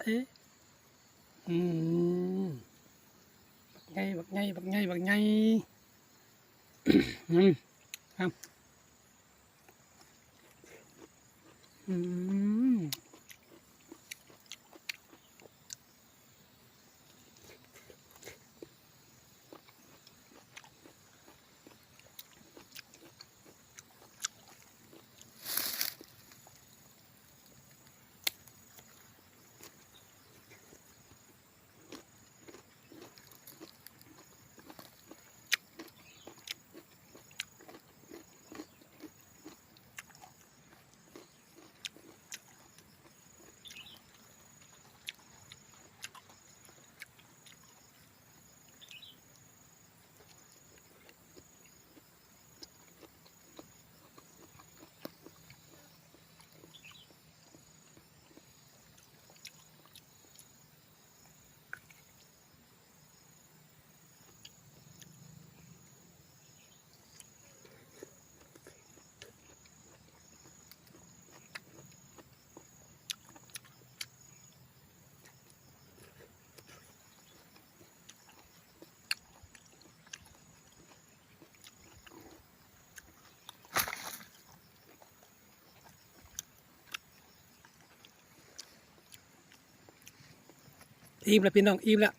เอ๊ะอืมบักไงอืมครับอืมอิ่มแล้วพี่น้องอิ่มแล้ว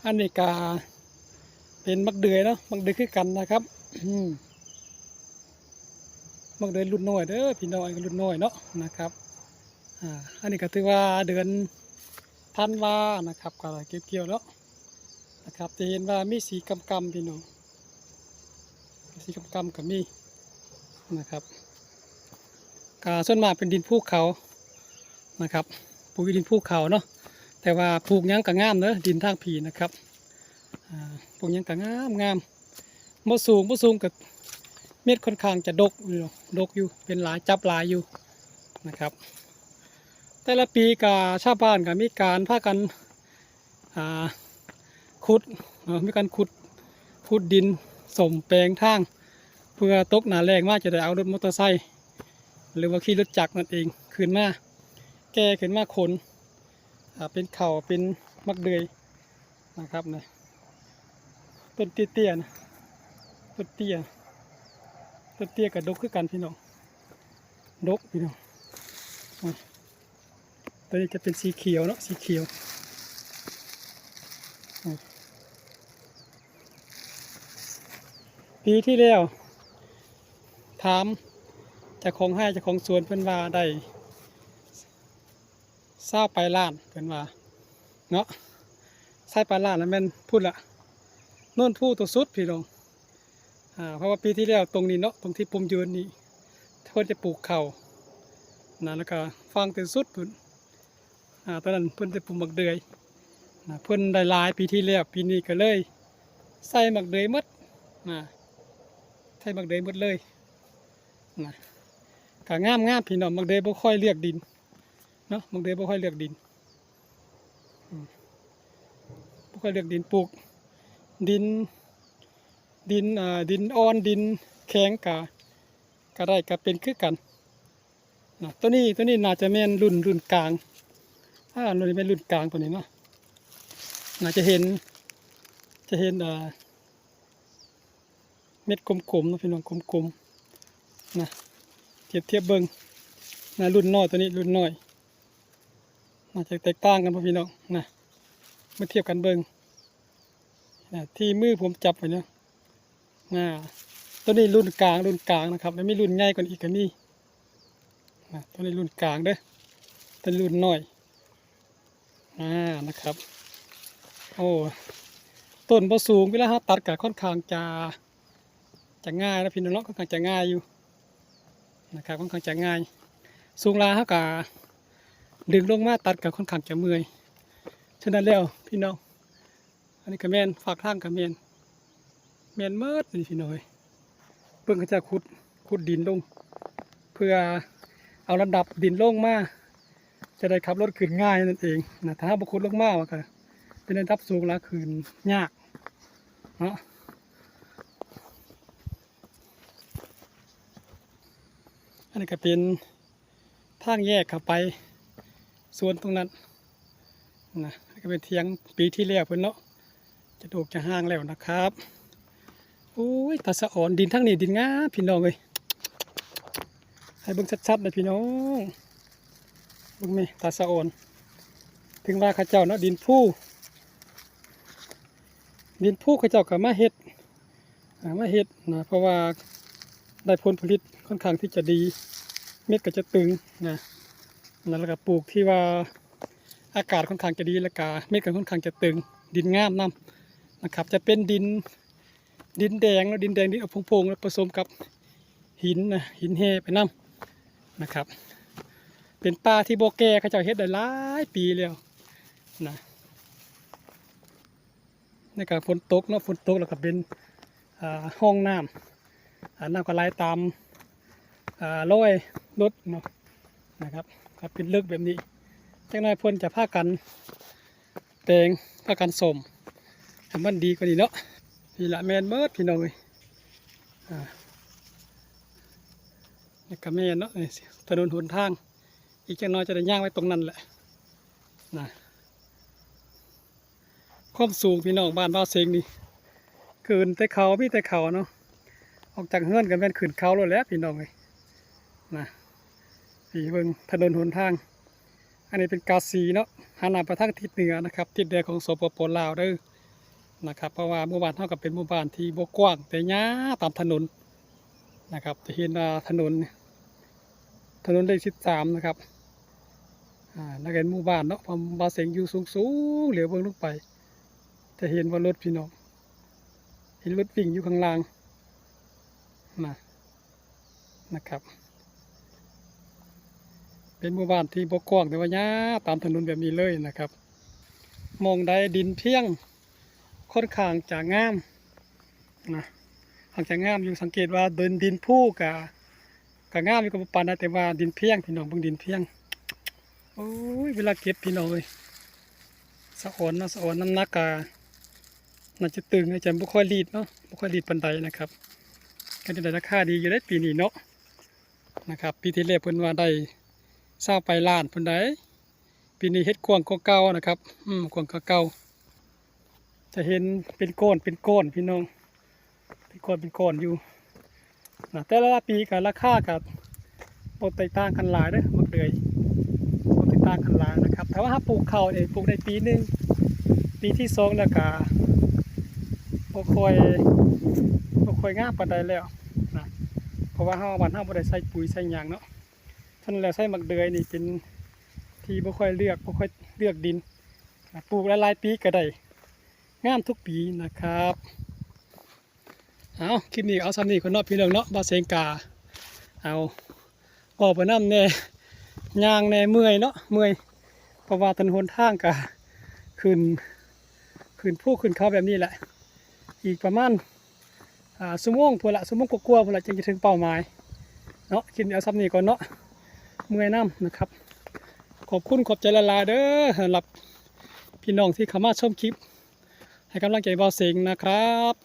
อันนี้กาเป็นมักเดือยเนาะมักเดือยคือกันนะครับมักเดือยรุ่นน้อยเด้อพี่น้อยก็รุ่นน้อยเนาะนะครับอันนี้ก็ถือว่าเดือนธันวานะครับก็เก็บเกี่ยวเนาะนะครับจะเห็นว่ามีสีกำพี่น้องสีกำกับมีนะครับกาส่วนมากเป็นดินภูเขานะครับปลูกดินภูเขาเนาะแต่ว่าปลูกยังก็งามเนอะดินทางผีนะครับปลูกยังก็งามบ่สูงกับเม็ดค่อนข้างจะดกอยู่เป็นหลายจับหลายอยู่นะครับแต่ละปีกาชาวบ้านก็มีการพากันขุดมีการขุดดินสมแปลงทางเพื่อตกหนาแรงมากจะได้เอารถมอเตอร์ไซค์หรือว่าขี่รถจักรนั่นเองขึ้นมาแก่ขึ้นมาขนเป็นเข่าเป็นมักเดือยนะครับนะต้นเตี้ยๆนะต้นเตี้ย ต้นเตี้ยกับดกคือกันพี่น้องดกพี่น้องตัวนี้จะเป็นสีเขียวเนาะสีเขียวปีที่แล้วถามเจ้าของให้เจ้าของสวนเพิ่นว่าได้20 ปลายล้านเพิ่นว่าเนาะ20 ปลายล้านแล้วแม่นพูดละโน่นผู้ตัวสุดพี่น้องเพราะว่าปีที่แล้วตรงนี้เนาะตรงที่ผมยืนนี่เพิ่นจะปลูกข้าวนะแล้วก็ฟังเป็นสุดเพิ่นตอนนั้นเพิ่นจะปลูกหมักเดือยนะเพิ่นได้หลายปีที่แล้วปีนี้ก็เลยใส่หมักเดือยหมดนะใส่หมักเดือยหมดเลยนะก็งามพี่น้องหมักเดือยบ่ค่อยเลือกดินเนาะหมักเดือยบ่ค่อยเลือกดินบ่ค่อยเลือกดินปลูกดินดินอ่อนดินแข็งก็ได้ก็เป็นคือกันนะตัวนี้น่าจะแม่นรุ่นกลางรุ่นนี้เป็นรุ่นกลางตัวนี้เนาะน่าจะเห็นเม็ดกลมๆนะพี่น้องกลมๆนะเทียบเบิ้งนะรุ่นน้อยตัวนี้รุ่นน้อยน่าจะแตกต่างกันพี่น้องนะมาเทียบกันเบิ้งนะที่มือผมจับไว้เนี่ยตัวนี้รุ่นกลางนะครับแล้วมีรุ่นใหญ่กว่าอีกก็มีตัวนี้รุ่นกลางเด้อเป็นรุ่นน้อยนะครับโอ้ต้นบ่สูงเวลาเราตัดก็ค่อนข้างจะง่ายนะพี่น้องค่อนข้างจะง่ายอยู่นะครับค่อนข้างจะง่ายสูงลาเขาก็ดึงลงมาตัดก็ค่อนข้างจะเมื่อยฉะนั้นแล้วพี่น้องอันนี้ก็แม่นฝากทางก็แม่นเมิดนี่พี่น้อยเพิ่งเขาจะขุดดินลงเพื่อเอาระดับดินลงมาจะได้ขับรถขึ้นง่ายนั่นเองนะถ้าบุคคลลงมากก็เป็นระดับสูงแล้วขึ้นยากเนาะอันนี้ก็เป็นทางแยกเข้าไปสวนตรงนั้นนะก็เป็นเทียงปีที่แล้วเพิ่นเนาะจะถูกจะห้างแล้วนะครับโอ้ยตาสะอ่อนดินทั้งนี้ดินงามพี่น้องเลยให้เบิ่งชัดๆเลยพี่น้องเบิ่งนี่ตาสะอ่อนถึงว่าข้าเจ้าเนาะดินผู้ข้าเจ้าก็มาเฮ็ดนะเพราะว่าได้ผลผลิตค่อนข้างที่จะดีเม็ดก็จะตึงนะแล้วก็ปลูกที่ว่าอากาศค่อนข้างจะดีแล้วก็เม็ดก็ค่อนข้างจะตึงดินงามนะครับจะเป็นดินแดงแล้วดินเอาพงๆแล้วผสมกับหินเฮไปนะครับเป็นป่าที่โบแก่เขาเจ้าเฮ็ดได้หลายปีแล้วนะในการฝนตกเนาะฝนตกแล้วก็เป็นห้องน้ำก็ไหลตามร้อยรถเนาะนะครับก็เป็นลึกแบบนี้จากนั้นพ่นจะผ้ากันแปลงผ้ากันสมทำมันดีกว่านี้เนาะนี่ละแมนเมิดพี่น้องเลยนี่ก็แมนเนาะถนนหนทางอีกจังน้อยจะได้ย่างไว้ตรงนั้นแหละนะความสูงพี่น้องบ้านบ้านเซงนี่ขึ้นแต่เขาพี่แต่เขาเนาะออกจากเฮือนกันเป็นขึ้นเขาแล้วพี่น้องเลยนะสีเบิ่งถนนหนทางอันนี้เป็นกาซีเนาะหันหน้าไปทางทิศเหนือนะครับทิศเหนือของสปป.ลาวเด้อนะครับเพราะว่าหมู่บ้านเท่ากับเป็นหมู่บ้านที่บกว้างแต่ยาวตามถนนนะครับจะเห็นถนนเลข13นะครับนักเรียนหมู่บ้านเนาะพอมาเสียงอยู่สูงเหลียวเบิ่งลงไปจะเห็นว่ารถพี่น้องเห็นรถวิ่งอยู่ข้างล่างนะครับเป็นหมู่บ้านที่บกว้างแต่ว่ายาวตามถนนแบบนี้เลยนะครับมองได้ดินเพียงค่อนข้างจะงามนะค่อนข้างงามอยู่สังเกตว่าดินผู้กับงามอยู่กับปานแต่ว่าดินเพียงพี่น้องเบิ่งดินเพียงโอ้ยเวลาเก็บพี่น้องเลยสะอ่อนน้ำหนักน่าจะตึงน่าจะบ่ค่อยรีดเนาะบ่ค่อยรีดปานใดนะครับก็จะได้ราคาดีอยู่ได้ปีนี้เนาะนะครับปีที่แล้วเพิ่นว่าได้20 ปลายล้านเพิ่นได้ปีนี้เฮ็ดกว้างกว่าเก่านะครับกว้างกว่าเก่าจะเห็นเป็นก้อนพี่น้องเป็นก้อนอยู่ แต่ละปีกับราคากับบ่แตกต่างกันหลายเด้อมักเดือยบ่แตกต่างกันหลายนะครับแต่ว่าถ้าปลูกข้าวเนี่ยปลูกได้ปีหนึงปีที่สองแล้วก็บ่ค่อยงามปานใดแล้วนะเพราะว่าบ้านเฮาบ่ได้ใส่ปุ๋ยใส่หยังเนาะฉะนั้นแล้วใส่มักเดือยนี่เป็นที่บ่ค่อยเลือกดินปลูกหลายๆปีก็ได้งามทุกปีนะครับเอาคลิปนี้เอาซ้ำนี่คนเนาะพี่น้องเนาะบ่เสียงกาเอาออกไปน้ำแน่ย่างแน่เมื่อยเนาะเมื่อยเพราะว่าถนนหนทางก็ขึ้นผู้ขึ้นเขาแบบนี้แหละอีกประมาณชั่วโมงพอละชั่วโมงกว่าๆพอละจึงจะถึงเป้าหมายเนาะคลิปนี้เอาซ้ำนี่ก่อนเนาะเมื่อยน้ำนะครับขอบใจละลาเด้อสำหรับพี่น้องที่เข้ามาชมคลิปให้กำลังใจบ่เสียงนะครับ